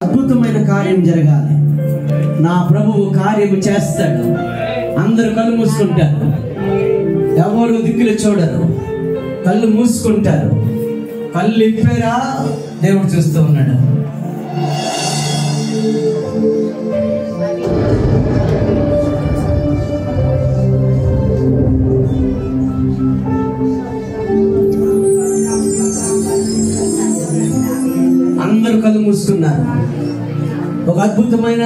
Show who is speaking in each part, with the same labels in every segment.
Speaker 1: అద్భుతమైన కార్యం జరగాలి. నా ప్రభువు కార్యము చేస్తాడు. అందరూ కళ్ళు మూసుకుంటారు, ఎవరు దిక్కులు చూడరు, కళ్ళు మూసుకుంటారు. కళ్ళు ఇప్పారా, దేవుడు చూస్తూ ఉన్నాడు. అందరూ కళ్ళు మూసుకున్నారు. ఒక అద్భుతమైన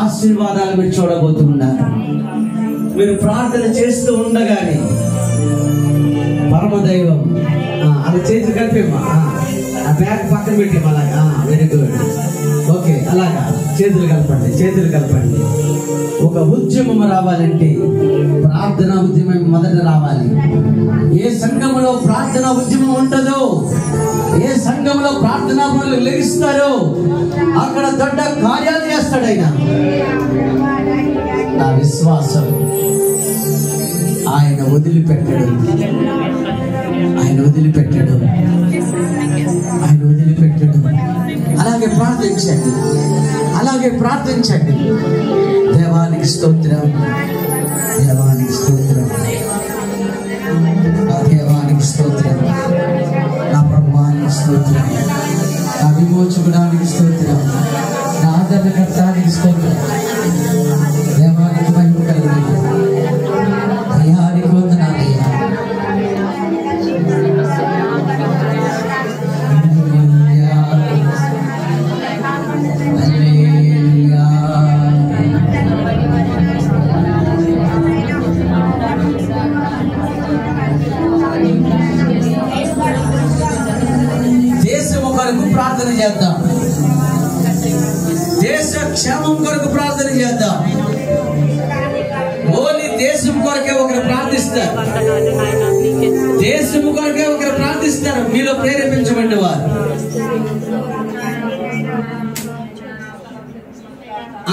Speaker 1: ఆశీర్వాదాలు మీరు చూడబోతున్నారు. మీరు ప్రార్థన చేస్తూ ఉండగానే పరమదైవం అలా చేతులు కలిపేమా, ఆ బ్యాగ్ పక్కన పెట్టేమా, అలాగా. Very good, okay. అలాగా చేతులు కలపండి, చేతులు కలపండి. ఒక ఉద్యమం రావాలంటే ప్రార్థన ఉద్యమం మొదట రావాలి. ఏ సంఘంలో ప్రార్థన ఉద్యమం ఉంటుందో, ఏ సంఘంలో ప్రార్థనా పనులు లెగిస్తారో అక్కడ దొడ్డ కార్యాలు చేస్తాడు ఆయన. నా విశ్వాసం ఆయన వదిలిపెట్టాడు, ఆయన వదిలిపెట్టాడు, ఆయన వదిలిపెట్టాడు. అలాగే ప్రార్థించండి, అలాగే ప్రార్థించండి. దేవానికి స్తోత్రం, దేవానికి స్తోత్రం, దేవానికి స్తోత్రం, నా ప్రభువానికి స్తోత్రం, నా విమోచకుడానికి స్తోత్రం, నా ఆదరణకర్తానికి స్తోత్రం. దేవానికి మహిమ కలుగును. అయ్యానికి వందనాలయ్యా. దేశము కొరకు ప్రార్థన చేద్దాం, దేశ క్షేమం కొరకు ప్రార్థన చేద్దాం. ఓన్లీ దేశం కొరకే ఒకరు ప్రార్థిస్తారు, దేశం కొరకే ఒకరు ప్రార్థిస్తారు. మీలో ప్రేరేపించబడిన వారు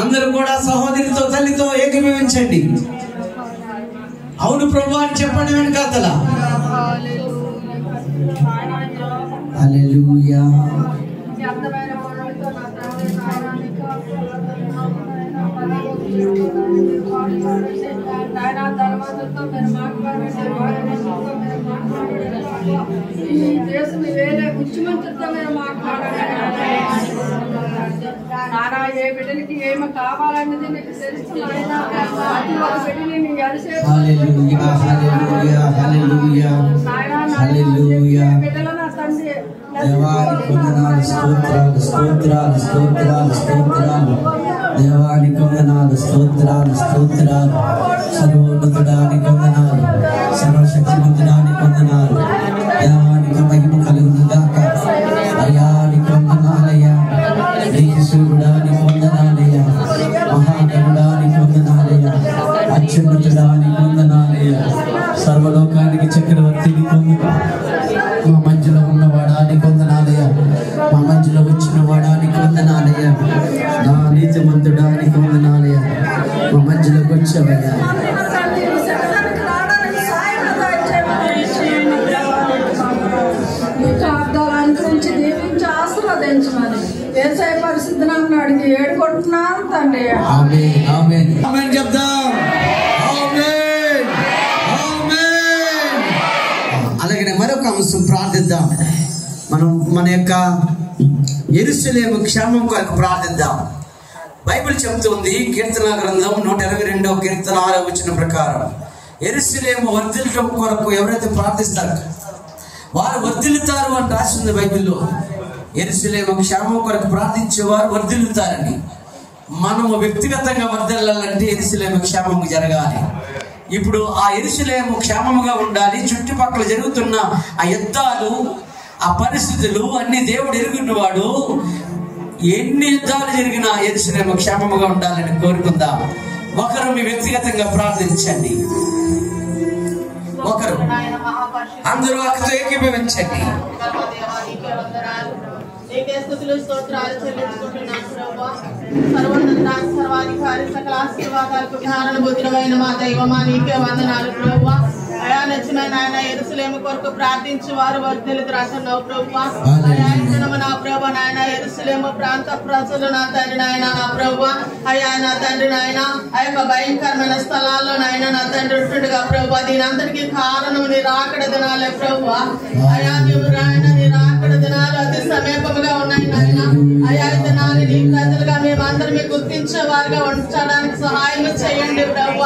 Speaker 1: అందరూ కూడా సహోదరితో తల్లితో ఏకీభవించండి. అవును ప్రభు అని చెప్పండి వెనకాతల. హల్లెలూయా.
Speaker 2: ఏ బిడ్డలకి ఏమి కావాలన్నది మీకు తెలుస్తున్నాయినా
Speaker 1: హల్లెలూయా, హల్లెలూయా, హల్లెలూయా, హల్లెలూయా. దేవానికి వందనాలు, స్తోత్రాలు, స్తోత్రాలు, స్తోత్రాలు, స్తోత్రాలు. దేవానికి వందనాలు, స్తోత్రాలు, స్తోత్రాలు. సర్వోన్నతుడానికి వందనాలు, సర్వశక్తిమంతుడానికి వందనాలు. దేవానికి మహిమ కలుగును గాక. అయ్యానికి వందనాలయ్యా, నీకు సూర్యుడానికి వందనాలయ్యా, మహాగణుడానికి వందనాలయ్యా, అత్యున్నతుడానికి వందనాలయ్యా, సర్వలోకానికి చక్రవర్తిని వందనాలు. మా మధ్యలో ఉన్నవాడానికి వందనాలయ్యా, మా మధ్యలో వచ్చిన వాడానికి వందనాలయ్యా, నా నీతిమంతుడానికి వందనాలయ్యా, మా మధ్యలోకి వచ్చావయ్యా.
Speaker 2: అనుసరించి దీవించి ఆశీర్వదించమని ఏసై పరిస్థితిని అన్నాడికి ఏడుకుంటున్నాను తండ్రి.
Speaker 1: ఆమేన్, ఆమేన్, ఆమేన్ చెప్దాం. ఆమేన్, ఆమేన్. అలాగే మరొక అంశం ప్రార్థిద్దాం. మనం మన యొక్క యెరూషలేము క్షేమం కొరకు ప్రార్థిద్దాం. బైబిల్ చెబుతుంది, కీర్తన గ్రంథం 122వ కీర్తన 6వ వచనం ప్రకారం యెరూషలేము వర్ధిల్లడం కొరకు ఎవరైతే ప్రార్థిస్తారో వారు వర్ధిల్లుతారు అని రాసింది బైబిల్లో. యెరూషలేము క్షేమం కొరకు ప్రార్థించేవారు వర్ధిల్లుతారని. మనము వ్యక్తిగతంగా వర్ధిల్లాలంటే యెరూషలేము క్షేమము జరగాలి. ఇప్పుడు ఆ యెరూషలేము క్షేమముగా ఉండాలి. చుట్టుపక్కల జరుగుతున్న ఆ యుద్ధాలు, ఆ పరిస్థితులు అన్ని దేవుడు ఎరుగున్నవాడు. ఎన్ని యుద్ధాలు జరిగినా యెరూషలేము క్షేమముగా ఉండాలని కోరుకుందాం. ఒకరు మీ వ్యక్తిగతంగా ప్రార్థించండి, ఒకరు అందరూ అక్కతో ఏకీభవించండి.
Speaker 3: సర్వాధికారి సకల ఆశీర్వాదాలకు జ్ఞానభూతులమైన మా దైవమా నీకే వందనాలు ప్రభువా. అయా నిజమైన ఆయన యెరూషలేము కొరకు ప్రార్థించి వారు వర్ధిల్లుదురు అంటున్నావు ప్రభువా. అయా ఇంకనము నా ప్రభు నాయన యెరూషలేము ప్రాంత ప్రజలు నా తండ్రి నాయన నా ప్రభు అయా నా తండ్రి నాయన ఆ యొక్క భయంకరమైన స్థలాల్లో నాయన నా తండ్రి ఉంటుండగా ప్రభు దీని అందరికీ కారణం నీ రాకడ దినాలే ప్రభు. అయా నీవు రాయన నీ రాకడ దినాలు అతి సమీపముగా ఉన్నాయి నాయన. అయా ఈ దినాన్ని నీ ప్రజలుగా మేమందరం గుర్తించే వారిగా ఉంచడానికి సహాయం చేయండి ప్రభు.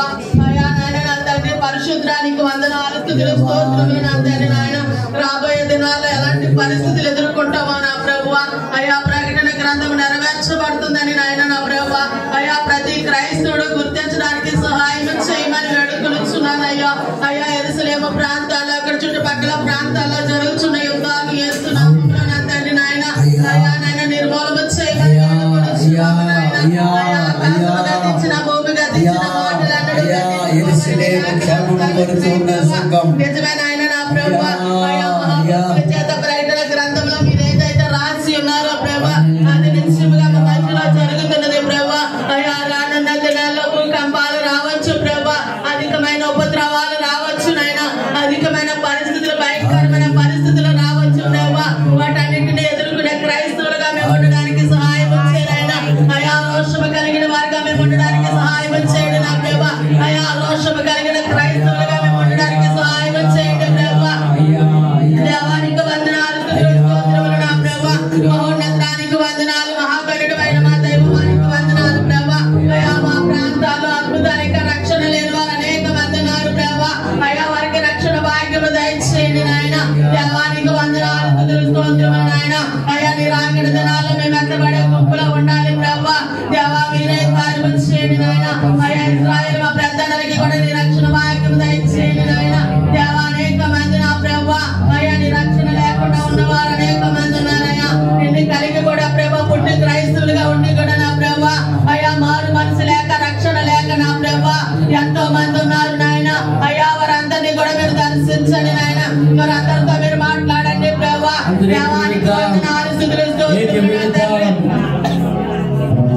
Speaker 3: అయా నాయన నా తండ్రి పరిశుద్ధానికి వందనాలు స్తుతులు స్తోత్రములు నా తండ్రి నాయన. రాబోయే దినాల్లో ఎలాంటి పరిస్థితులు ఎదుర్కొంటామో నా ప్రభు. అయా ప్రకటన గ్రంథం నెరవేర్చబడుతుందని నాయన నా ప్రభు. అయా ప్రతి క్రైస్తవుడు గుర్తించడానికి సహాయం చేయమని వేడుకొనుచున్నానయ్యా. అయా యెరూషలేము ప్రాంతాల్లో అక్కడ చుట్టుపక్కల ప్రాంతాల్లో జరుగుతున్న యుద్ధాలు చేస్తున్నాము నా తండ్రి నాయన. అయా నాయన నిర్మూలన చేయమని వేడుకొనుచున్నాము నాయన. అయా ఆకాశముగా తెచ్చిన భూమిగా తెచ్చిన మాటలన్నడు నిజమైన ఆయన నా ప్రభు. అయా మహాపురుషుల చేత ప్రకటన గ్రంథంలో మీరు ఏదైతే రాసి ఉన్నారో ప్రభు అది నిశ్చయముగా మా మధ్యలో జరుగుతున్నది ప్రభు. అయా రానున్న దినాల్లో భూకంపాలు రావచ్చు ప్రభు, అధికమైన ఉపద్రవాలు రావచ్చు నాయన, అధికమైన పరిస్థితులు భయంకరమైన పరిస్థితులు రావచ్చు ప్రభు. వాటన్నింటినీ ఎదుర్కొనే క్రైస్తవులుగా మేము ఉండడానికి సహాయం చేయాలైనా. అయా రోషము కలిగిన వారిగా మేము ఉండడానికి సహాయం చేయండి నా ప్రభు. అయా రోషము కలిగిన క్రైస్తవులుగా మేము ఉండడానికి సహాయం చేయండి ప్రభు. దేవానికి వందనాలు స్తోత్రములు నా ప్రభు. మహోన్నతానికి వందనాలు, మహాగణుడైన మా దైవానికి వందనాలు ప్రభు. అయా మా ప్రాంతాల్లో అద్భుతానికి రక్షణ లేని వారు అనేక మంది ఉన్నారు ప్రభు. అయా వారికి రక్షణ భాగ్యము దయచేయండి నాయన. దేవానికి వందనాలు స్తోత్రములు నాయన. అయా నీ రాకడ దినాల్లో మేము ఎత్తబడే గుంపులో ఉండాలి ప్రభు. దేవా మీరే కార్యం చేయండి నాయన. అయా ఇశ్రాయేలు మా పెద్దలకి కూడా నీ రక్షణ భాగ్యము దయచేయండి నాయన. దేవా అనేక మంది నా ప్రభు. అయా నీ రక్షణ లేకుండా ఉన్నవారు అనేక మంది ఉన్నారయ్యా. నిన్ను కలిగి కూడా ప్రభు పుట్టి క్రైస్తవులుగా ఉండి కూడా నా ప్రభు. అయా మారు మనసు లేక రక్షణ లేక నా ప్రభు ఎంతో మంది ఉన్నారు నాయన. అయా వారందరినీ కూడా మీరు దర్శించండి నాయన. వారందరితో మీరు మాట్లాడండి ప్రభు. దేవానికి వందనాలు స్తుతులు స్తోత్రములు.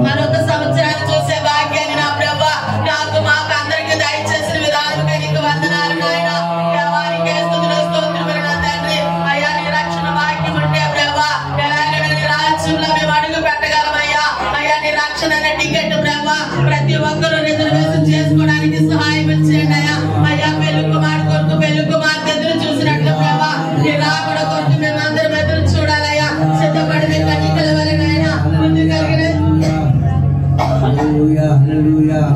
Speaker 3: మరొక సంవత్సరాన్ని చూసే భాగ్యాన్ని నా ప్రభు నాకు మాకు అందరికి దయచేసిన విధానముగా నీకు వందనాలు నాయన. దేవానికి స్తుతులు స్తోత్రములు నా తండ్రి. అయ్యా నీ రక్షణ భాగ్యం ఉంటే ప్రభు ఎలాగైనా నీ రాజ్యంలో మేము అడుగు పెట్టగలమయ్యా. అయ్యా నీ రక్షణ అనే టికెట్ ప్రభు ప్రతి ఒక్కరూ రిజర్వేషన్ చేసుకోవడానికి సహాయం చేయండి అయ్యా. అయ్యా పెళ్లి కుమార్ కొరకు పెళ్లి కుమార్ ఎదురు చూసినట్లు ప్రభు నీ రాకడ కొరకు మేము అందరం ఎదురు చూడాలయ్యా. సిద్ధపడిన కన్యకల వలనైనా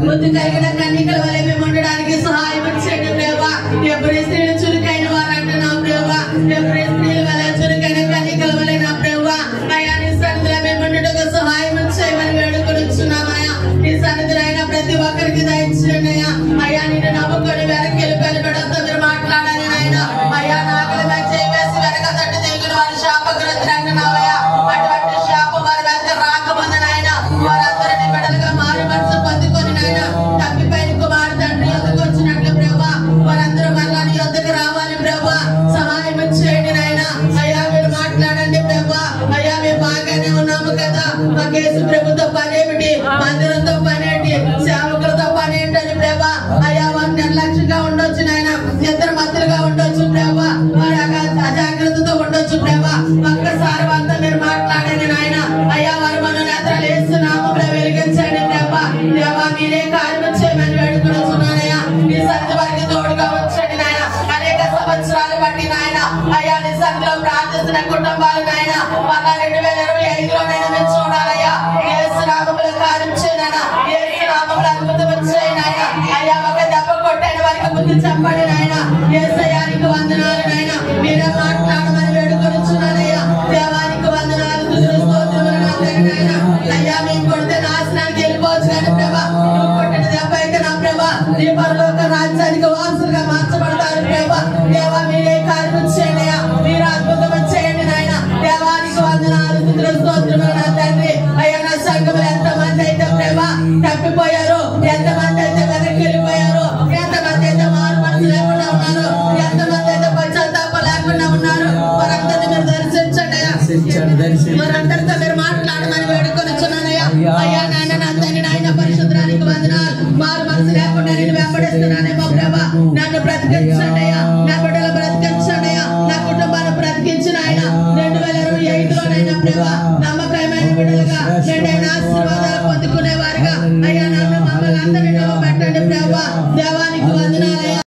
Speaker 3: ముందు కలిగిన కన్యకల వలె మేము ఉండడానికి సహాయం చేయండి ప్రభు. ఎప్పుడు స్త్రీలు చురుకైన వారు అంటున్నాం ప్రభు. ఎప్పుడు స్త్రీల వలె చురుకైన కన్యకల వలె నా ప్రభు. అయ్యా నీ సన్నిధిలో మేము ఉండటకు సహాయం చేయమని వేడుకొనిచున్నామయ్యా. నీ సన్నిధిలో అయినా ప్రతి ఒక్కరికి దయచేయండి అయ్యా. అయ్యా నిన్ను నమ్ముకొని వెనక్కి వెళ్ళిపోవడంతో మీరు మాట్లాడాలి నాయన. అయ్యా నాగలి మీద చేసి వెనక తట్టు తెగిన వారి శాపగ్రస్తులు అంటున్నావయ్యా. అటువంటి శాపం వారి వెనక రాకముందు నాయన వారందరినీ బిడ్డలుగా మారి మనసు పొందుకొని నాయన తప్పిపోయిన కుమారు తండ్రి యొద్దకు వచ్చినట్లు ప్రభు వారందరూ మళ్ళా నీ యొద్దకు రావాలి ప్రభు. సహాయం చేయండి నాయన. అయ్యా మీరు మాట్లాడండి ప్రభు. అయ్యా మేము బాగానే ఉన్నాము కదా, మా కేసు ప్రభుత్వ పనేమిటి, మందిరంతో పనేంటి, సేవకులతో పనేంటని ప్రభు. అయ్యా వారు నిర్లక్ష్యంగా ఉండొచ్చు నాయన, ఇద్దరు మధ్యలుగా ఉండొచ్చు ప్రభు, వారు అజాగ్రత్తతో ఉండొచ్చు ప్రభు. ఒక్కసారి వారితో మీరు మాట్లాడండి నాయన. అయ్యా వారు మన నేత్రాలు వేస్తున్నాము వెలిగించండి ప్రభు. దేవా మీరే కార్యం చేయమని వేడుకొనిచున్నానయ్యా. నీ సన్నిధి వారికి తోడుగా ఉంచండి నాయన. అనేక సంవత్సరాలు బట్టి నాయన అయ్యా నీ సన్నిధిలో ప్రార్థిస్తున్న కుటుంబాలు నాయన మళ్ళా 2025లో నేను మీరు చూడాలయ్యా. యేసు నామములో కార్యం చేయనైనా, యేసు నామములో అద్భుతం చేయనైనా. అయ్యా ఒక దెబ్బ కొట్టైన వారికి బుద్ధి చెప్పండి నాయన. యేసయ్యానికి వందనాలు నాయన. మీరే మాట్లాడమని వేడుకొనిచున్నానయ్యా. దేవానికి వందనాలు స్తుతులు స్తోత్రములు నా తండ్రి నాయన. అయ్యా మేము కొడితే నాశనానికి వెళ్ళిపోవచ్చు కానీ ప్రభా నువ్వు కొట్టిన దెబ్బ అయితే నా ప్రభా నీ పరలోక రాజ్యానికి వారసులుగా మార్చబడతారు ప్రభా. దేవా మీరే కార్యం చేయండి అయ్యా. మీరు అద్భుతం చేయండి నాయన. దేవానికి వందనాలు స్తుతులు స్తోత్రములు నా తండ్రి. అయ్యా నా సంఘములు ఎంతమంది అయితే ప్రభా తప్పిపోయారు, ఎంతమంది అయితే వెనక్కి వెళ్ళిపోయారు, ఎంతమంది అయితే మారు మనసు లేకుండా ఉన్నారు, ఎంతమంది అయితే పశ్చాత్తాపం లేకుండా ఉన్నారు, వారందరినీ మీరు దర్శించండి అయ్యా. వారందరితో మీరు మాట్లాడమని వేడుకొనిచున్నానయ్యా. అయ్యా నాయన నా తండ్రి నాయన పరిశుద్ధానికి వందనాలు. మారు మనసు లేకుండా నేను వెంబడిస్తున్నానేమో ప్రభా నన్ను బ్రతికించండి అయ్యా. వారుగా మెండైన ఆశీర్వాదాలు పొందుకునే వారుగా అయ్యా నన్ను మమ్మల్ని అందరినీ పెట్టండి ప్రభా. దేవానికి